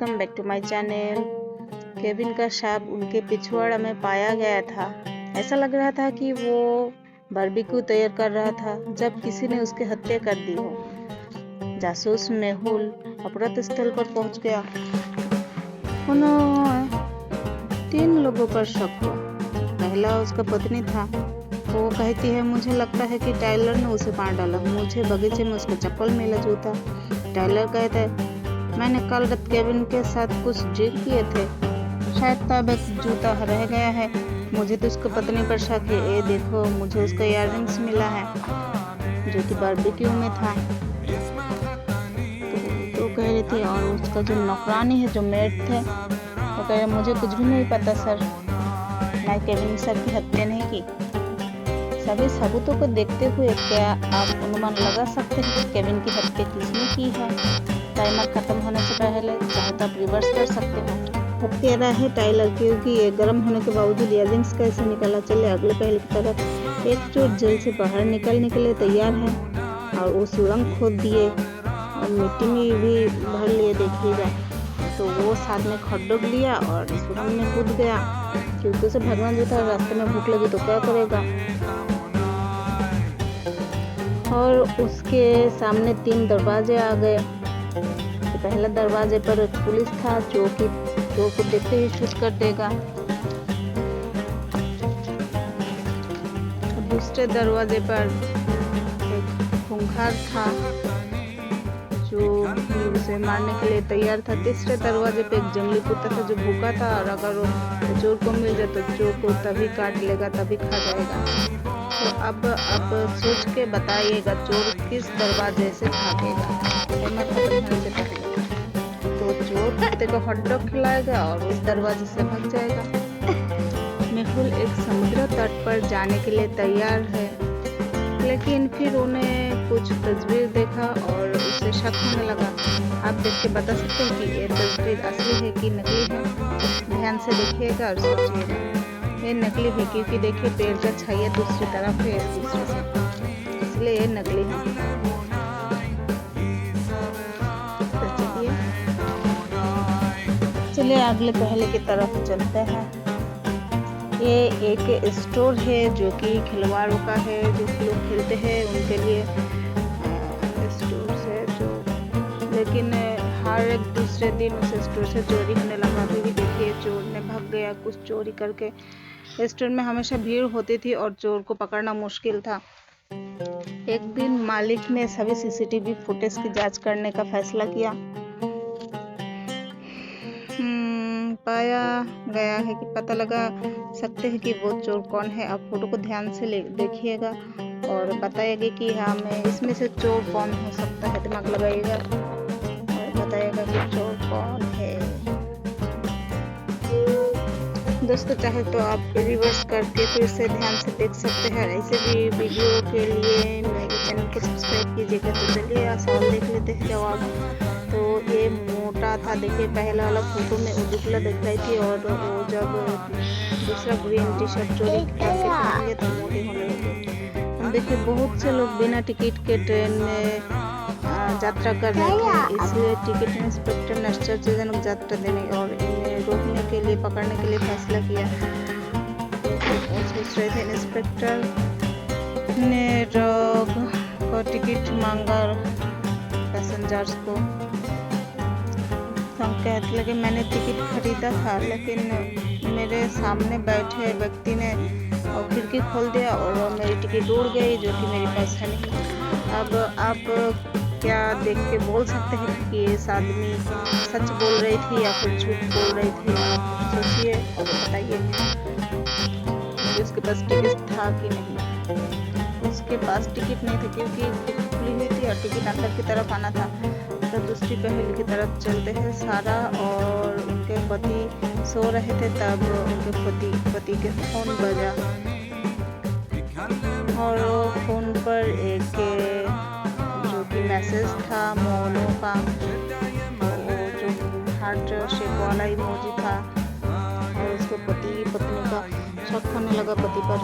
Welcome back to my channel. Kevin का शव उनके पिछवाड़ा में पाया गया था। ऐसा लग रहा था कि वो बारबेक्यू तैयार कर रहा था जब किसी ने उसकी हत्या कर दी हो। जासूस मेहुल अपराध स्थल पर पहुंच गया। उन्होंने 3 लोगों पर शक हुआ। पहला उसका पत्नी था। वो कहती है, मुझे लगता है कि टाइलर ने उसे मार डाला। मुझे बगीचे में उसका चप्पल मिला, जूता। टाइलर कहता है, मैंने कल रात केविन के साथ कुछ ड्रिंक किए थे, शायद तब एक जूता रह गया है। मुझे तो उसकी पत्नी पर शक है। ये देखो, मुझे उसका इयररिंग्स मिला है जो कि बारबेक्यू में था। तो कह रही थी, और उसका जो नौकरानी है, जो मेड थे, वो कह रहे, मुझे कुछ भी नहीं पता सर, मैं केविन सर की हत्या नहीं की। सभी सबूतों को देखते हुए क्या आप अनुमान लगा सकते हैं कि केविन की हत्या किसने की है? टाइमर खत्म होने से पहले चाहे तो आप रिवर्स कर सकते हैं। अब कह रहा है टाइलर, क्योंकि ये गर्म होने के बावजूद इयररिंग्स कैसे निकाला। चले अगले पहले की तरफ। एक चोर जेल से बाहर निकलने के लिए तैयार है और वो सुरंग खोद दिए और मिट्टी में भी भर लिए, देखिएगा। तो वो साथ में खड्डों लिया और सुरंग में कूद गया, क्योंकि उसे भगवान जो था, रास्ते में भूख लगी तो क्या करेगा। और उसके सामने 3 दरवाजे आ गए। तो पहले दरवाजे पर पुलिस था जो कि चोर को देखते ही शूट कर देगा। दूसरे दरवाजे पर एक खूंखार था जो उसे मारने के लिए तैयार था। तीसरे दरवाजे पे एक जंगली कुत्ता था जो भूखा था, और अगर वो चोर को मिल जाए तो चोर को तभी काट लेगा, तभी खा जाएगा। तो अब सोच के बताइएगा, चोर किस दरवाजे से भागेगा खत्म होने से पहले। तो चोर कुत्ते को हॉट डॉग खिलाएगा और उस दरवाजे से भाग जाएगा। मेहुल एक समुद्र तट पर जाने के लिए तैयार है, लेकिन फिर उन्हें कुछ तस्वीर देखा और उसे शक होने लगा। आप देख के बता सकते हैं कि ये तस्वीर असली है कि नकली है। ध्यान से देखिएगा और सोचिएगा। ये नकली है, क्योंकि देखिए पेड़ का छाया दूसरी तरफ है एक दूसरे से, इसलिए ये नकली है। तो चलिए अगले पहले की तरफ चलते हैं। ये एक स्टोर है जो कि खिलवाड़ों का है, जो लोग खेलते हैं उनके लिए स्टोर है जो, लेकिन हर एक दूसरे दिन उस स्टोर से चोरी होने लगा। अभी भी देखिए चोर ने भाग गया कुछ चोरी करके। स्टोर में हमेशा भीड़ होती थी और चोर को पकड़ना मुश्किल था। एक दिन मालिक ने सभी सीसीटीवी फुटेज की जांच करने का फैसला किया। पाया गया है कि पता लगा सकते हैं कि वो चोर कौन है। आप फोटो को ध्यान से देखिएगा और बताइएगा कि हमें इसमें से चोर कौन हो सकता है। दिमाग लगाइएगा और बताइएगा कि चोर कौन है। दोस्तों, चाहे तो आप रिवर्स करके फिर से ध्यान से देख सकते हैं। ऐसे भी वीडियो के लिए मेरे चैनल को सब्सक्राइब कीजिएगा। तो चलिए सवाल देख लेते हैं जवाब। तो ये मोटा था, देखिए पहला वाला फोटो में वो दुबला दिख रही थी, और वो जब दूसरा ग्रीन टी शर्ट चोरी करके पहनेंगे तो मोटे होने लगे। हम देखिए बहुत से लोग बिना टिकट के ट्रेन में यात्रा कर रहे थे, इसलिए टिकट इंस्पेक्टर ने आश्चर्यजनक यात्रा देने और इन्हें रोकने के लिए, पकड़ने के लिए फैसला किया। सोच रहे थे इंस्पेक्टर ने रोक को टिकट मांगा पैसेंजर्स को। हम कहते लगे, मैंने टिकट खरीदा था, लेकिन मेरे सामने बैठे व्यक्ति ने खिड़की खोल दिया और मेरी टिकट उड़ गई, जो कि मेरे पास है नहीं। अब आप क्या देख के बोल सकते हैं कि इस आदमी सच बोल रही थी या फिर झूठ बोल रही थी? आप सोचिए और बताइए कि उसके पास टिकट था कि नहीं। उसके पास टिकट नहीं था क्योंकि टिकट खुली हुई थी और टिकट अंदर की तरफ आना था। तो दूसरी पहले की तरफ चलते हैं। सारा और उनके पति सो रहे थे, तब उनके पति के फोन बजा और फोन पर एक जो कि मैसेज था मोनो का, जो हार्ट शेप वाला इमोजी था, और उसके पति पत्नी का शक होने लगा पति पर।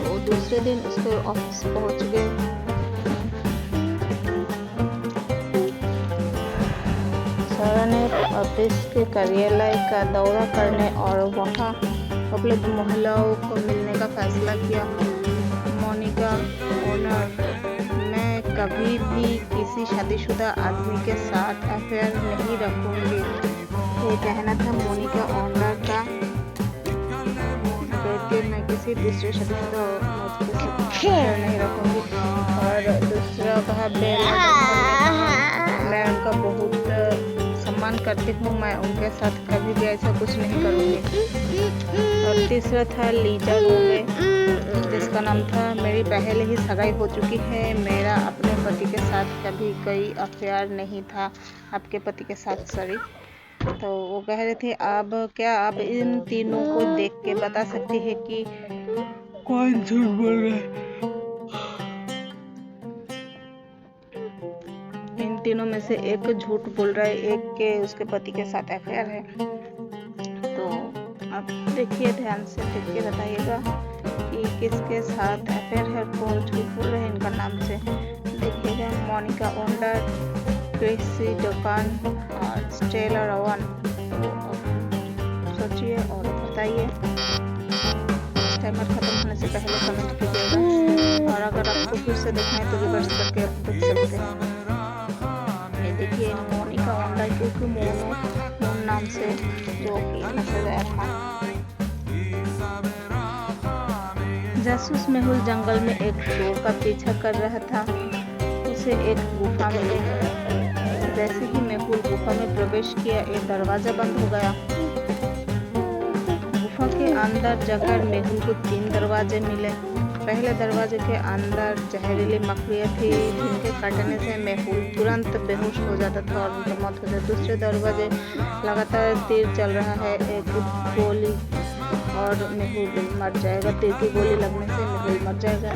तो दूसरे दिन उसके ऑफिस पहुंच गए। सारा ने ऑफिस के कार्यालय का दौरा करने और वहां उपलब्ध महिलाओं को मिलने का फैसला किया। मोनिका ओनर, मैं कभी भी किसी शादीशुदा आदमी के साथ अफेयर नहीं रखूंगी। ये कहना था मोनिका ओनर का। कहती मैं किसी दूसरे शादीशुदा मर्द के साथ अफेयर नहीं रखूंगी। और दूसरा कहा, मैं उनका बहुत सम्मान करती हूँ, मैं उनके साथ कभी भी ऐसा कुछ नहीं करूँगी। और तीसरा था लीजा रोवे, जिसका नाम था, मेरी पहले ही सगाई हो चुकी है, मेरा अपने पति के साथ कभी कोई अफेयर नहीं था। आपके पति के साथ, सॉरी। तो वो कह रहे थे, अब क्या आप इन तीनों को देख के बता सकती है कि कौन झूठ बोल रहा है? इन तीनों में से एक झूठ बोल रहा है, एक के उसके पति के साथ अफेयर है। तो आप देखिए, ध्यान से देख के बताइएगा कि किसके साथ अफेयर है, कौन झूठ बोल रहे हैं इनका नाम से। देखिएगा, मोनिका ओंडर, क्रिसी डोकान और स्टेला रवन। सोचिए और बताइए। टाइमर खत्म होने से पहले कमेंट कीजिएगा, और अगर आपको फिर से देखना है तो रिवर्स करके आप देख सकते हैं। ये देखिए, मोनिका ओंडर, क्योंकि मोन नाम से जो कि नशा गया था। जासूस मेहुल जंगल में एक चोर का पीछा कर रहा था। उसे एक गुफा में जैसे ही मेहुल गुफा में प्रवेश किया, एक दरवाजा बंद हो गया। गुफा के अंदर जाकर मेहुल को 3 दरवाजे मिले। पहले दरवाजे के अंदर जहरीली मकड़ियाँ थी, जिनके काटने से मेहुल तुरंत बेहोश हो जाता था और उनकी मौत हो जाती। दूसरे दरवाजे लगातार तीर चल रहा है, एक गोली और मेहुल मर जाएगा, तीर की गोली लगने से मेहुल मर जाएगा।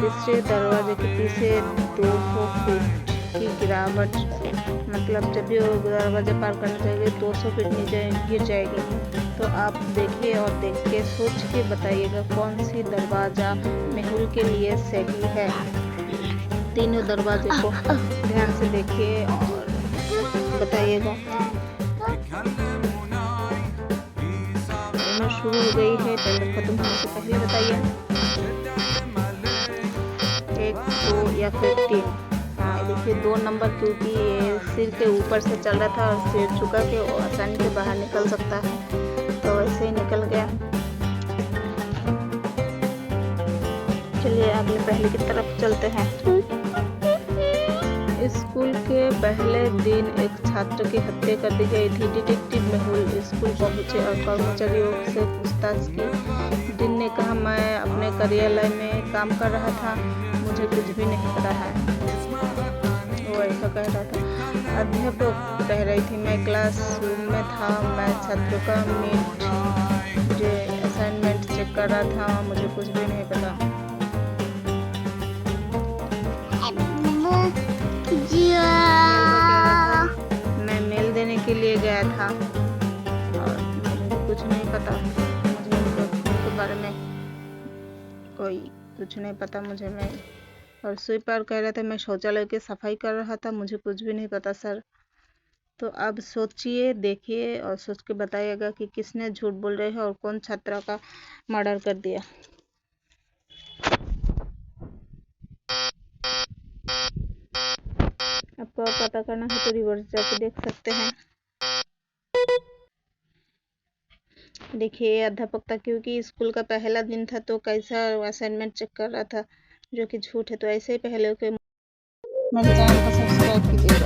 तीसरे दरवाजे के पीछे 200 फीट की गिरावट, मतलब जब भी वो दरवाजा पार करना चाहिए 200 फीट नीचे गिर जाएगी। तो आप देखिए और देख के सोच के बताइएगा कौन सी दरवाजा मेहुल के लिए सही है। तीनों दरवाजे को ध्यान से देखिए और बताइएगा। शुरू हो गई है, टाइमर खत्म होने से पहले बताइए। 1, 2 या फिर 3। हाँ, देखिए 2 नंबर, क्योंकि ये सिर के ऊपर से चल रहा था और सिर झुका के आसानी से बाहर निकल सकता है, तो ऐसे ही निकल गया। चलिए अगले पहले की तरफ चलते हैं। स्कूल के पहले दिन एक छात्र की हत्या कर दी गई थी। डिटेक्टिव मेहुल स्कूल पहुंचे और कर्मचारियों से पूछताछ की। डिन ने कहा, मैं अपने कार्यालय में काम कर रहा था, मुझे कुछ भी नहीं पता है। वो ऐसा कह रहा था। अध्यापक कह रही थी, मैं क्लासरूम में था, मैं छात्रों का मुझे असाइनमेंट चेक कर रहा था, मुझे कुछ भी नहीं पता। मैं मेल देने के लिए गया था और मुझे कुछ नहीं पता, मुझे उनके बारे में कोई कुछ नहीं पता मुझे। मैं और स्वीपर कह रहा था, मैं शौचालय की सफाई कर रहा था, मुझे कुछ भी नहीं पता सर। तो अब सोचिए, देखिए और सोच के बताइएगा कि किसने झूठ बोल रहे हैं और कौन छात्रा का मर्डर कर दिया। आपको पता करना है तो रिवर्स जाके देख सकते हैं। देखिए, अध्यापक था, क्योंकि स्कूल का पहला दिन था तो कैसा असाइनमेंट चेक कर रहा था, जो कि झूठ है। तो ऐसे ही पहले के मेरे चैनल को सब्सक्राइब कीजिए।